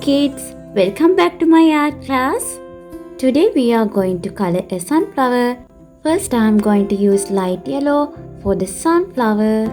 kids, welcome back to my art class. Today we are going to color a sunflower. First I am going to use light yellow for the sunflower.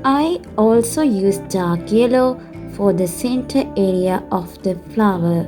I also use dark yellow for the center area of the flower.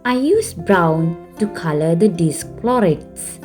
I use brown to color the disc florets.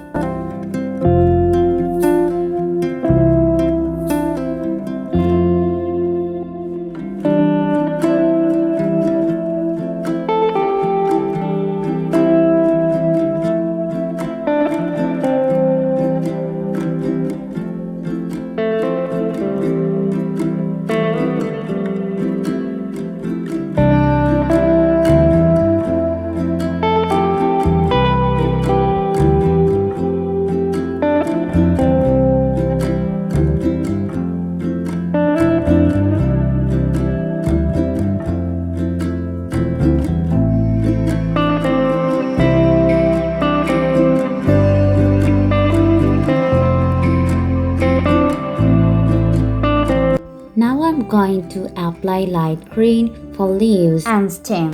Now I'm going to apply light green for leaves and stem.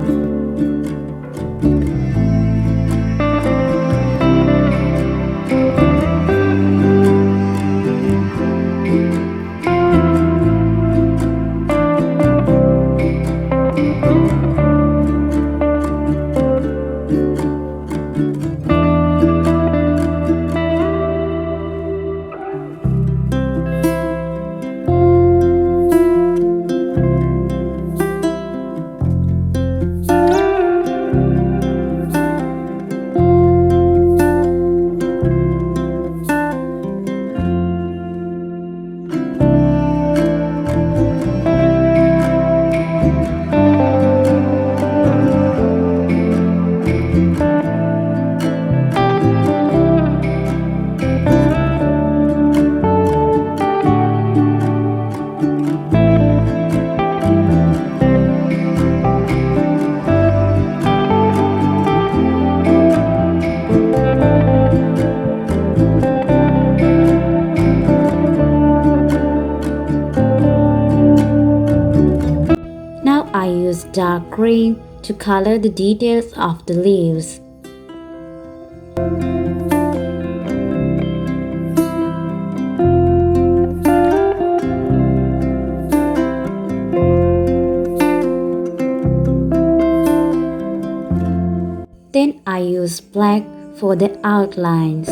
use dark green to color the details of the leaves. Then I use black for the outlines.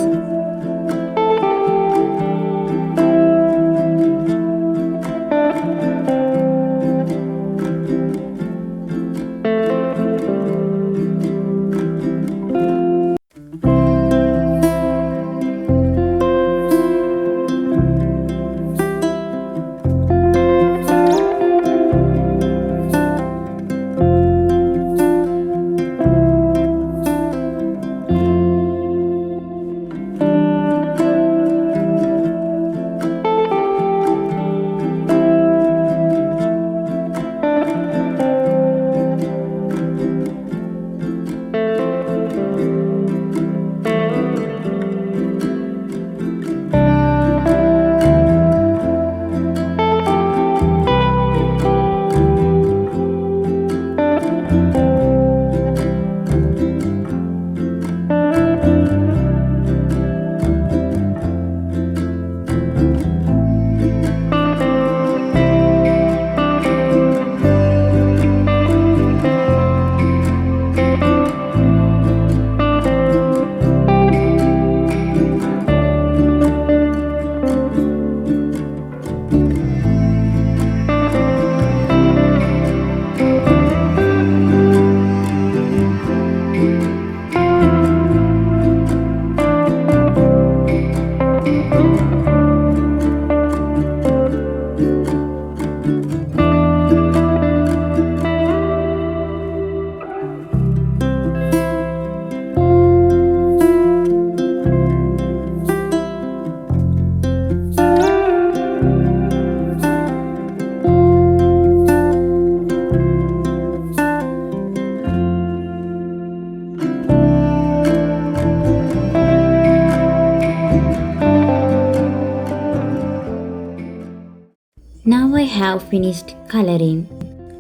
Now I have finished coloring.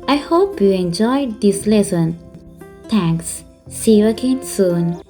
I hope you enjoyed this lesson. Thanks. See you again soon.